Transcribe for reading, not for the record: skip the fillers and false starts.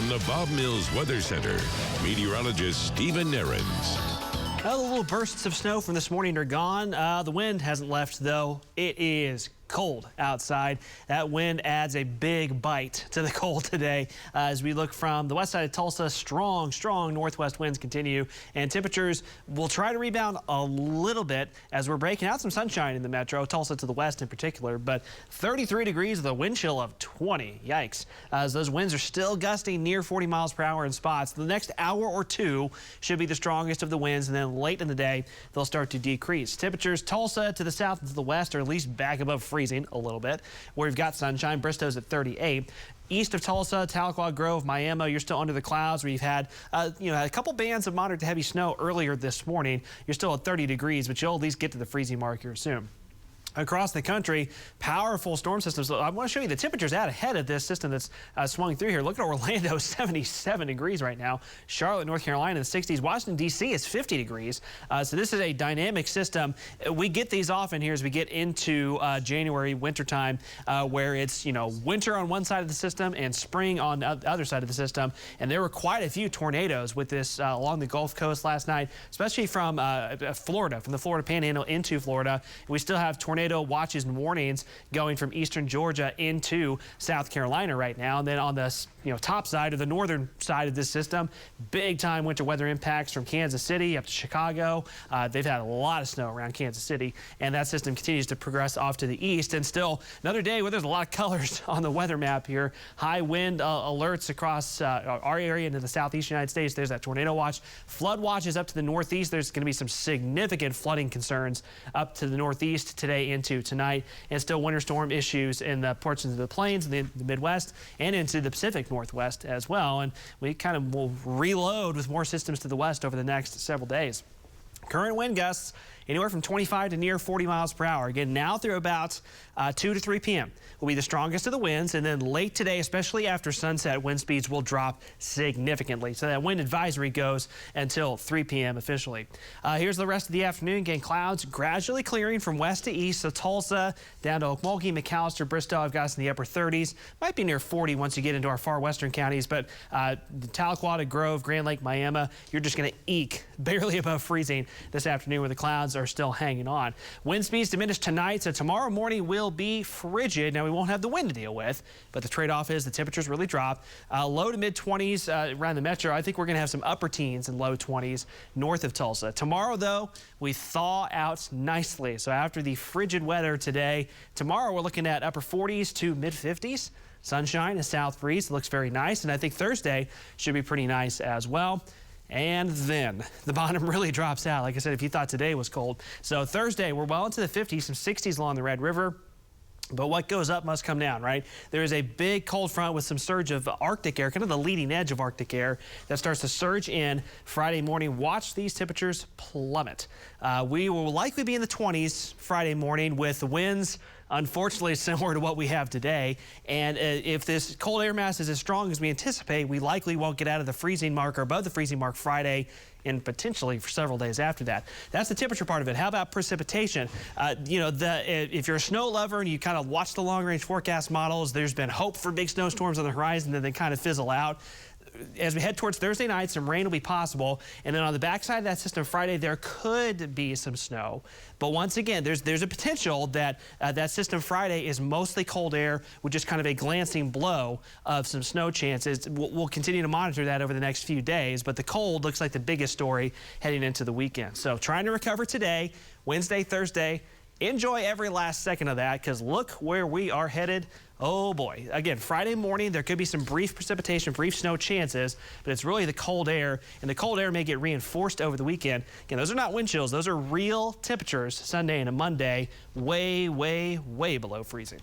From the Bob Mills Weather Center, meteorologist Stephen Nehrenz. Well, the little bursts of snow from this morning are gone. The wind hasn't left, though. It is cold outside. That wind adds a big bite to the cold today as we look from the west side of Tulsa. Strong northwest winds continue, and temperatures will try to rebound a little bit as we're breaking out some sunshine in the metro, Tulsa to the west in particular, but 33 degrees with a wind chill of 20. Yikes. As those winds are still gusting near 40 miles per hour in spots. The next hour or two should be the strongest of the winds, and then late in the day they'll start to decrease. Temperatures Tulsa to the south and to the west are at least back above freezing a little bit. Where we've got sunshine, Bristow's at 38. East of Tulsa, Tahlequah, Grove, Miami, you're still under the clouds. We've had a couple bands of moderate to heavy snow earlier this morning. You're still at 30 degrees, but you'll at least get to the freezing mark here soon. Across the country, powerful storm systems. I want to show you the temperatures out ahead of this system that's swung through here. Look at Orlando, 77 degrees right now. Charlotte, North Carolina, in the 60s. Washington, D.C. is 50 degrees. So this is a dynamic system. We get these often here as we get into January, wintertime, where it's, winter on one side of the system and spring on the other side of the system. And there were quite a few tornadoes with this along the Gulf Coast last night, especially from Florida, from the Florida Panhandle into Florida. We still have tornado watches and warnings going from eastern Georgia into South Carolina right now. And then on the top side or the northern side of this system, big time winter weather impacts from Kansas City up to Chicago. They've had a lot of snow around Kansas City, and that system continues to progress off to the east. And still another day where there's a lot of colors on the weather map here. High wind alerts across our area into the southeast United States. There's that tornado watch. Flood watches up to the northeast. There's going to be some significant flooding concerns up to the northeast today into tonight, and still winter storm issues in the portions of the plains and the Midwest and into the Pacific Northwest as well. And we kind of will reload with more systems to the west over the next several days. Current wind gusts anywhere from 25 to near 40 miles per hour. Again, now through about 2 to 3 p.m. will be the strongest of the winds, and then late today, especially after sunset, wind speeds will drop significantly. So that wind advisory goes until 3 p.m. officially. Here's the rest of the afternoon. Again, clouds gradually clearing from west to east. So Tulsa down to Okmulgee, McAllister, Bristow, I've got us in the upper 30s. Might be near 40 once you get into our far western counties, but Tahlequah to Grove, Grand Lake, Miami, you're just going to eke barely above freezing this afternoon where the clouds are still hanging on. Wind speeds diminish tonight, so tomorrow morning will be frigid. Now, we won't have the wind to deal with, but the trade-off is the temperatures really drop. Low to mid-20s around the metro. I think we're going to have some upper teens and low 20s north of Tulsa. Tomorrow, though, we thaw out nicely. So after the frigid weather today, tomorrow we're looking at upper 40s to mid-50s. Sunshine, a south breeze. It looks very nice, and I think Thursday should be pretty nice as well. And then the bottom really drops out. Like I said, if you thought today was cold. So Thursday, we're well into the 50s, some 60s along the Red River. But what goes up must come down, right? There is a big cold front with some surge of Arctic air, kind of the leading edge of Arctic air that starts to surge in Friday morning. Watch these temperatures plummet. We will likely be in the 20s Friday morning with winds, unfortunately, similar to what we have today. And if this cold air mass is as strong as we anticipate, we likely won't get out of the freezing mark or above the freezing mark Friday and potentially for several days after that. That's the temperature part of it. How about precipitation? If you're a snow lover and you kind of watch the long-range forecast models, there's been hope for big snowstorms on the horizon, then they kind of fizzle out. As we head towards Thursday night, some rain will be possible. And then on the backside of that system Friday, there could be some snow. But once again, there's a potential that that system Friday is mostly cold air with just kind of a glancing blow of some snow chances. We'll continue to monitor that over the next few days. But the cold looks like the biggest story heading into the weekend. So trying to recover today, Wednesday, Thursday. Enjoy every last second of that, because look where we are headed. Oh boy. Again, Friday morning, there could be some brief precipitation, brief snow chances, but it's really the cold air, and the cold air may get reinforced over the weekend. Again, those are not wind chills. Those are real temperatures Sunday and a Monday, way, way, way below freezing.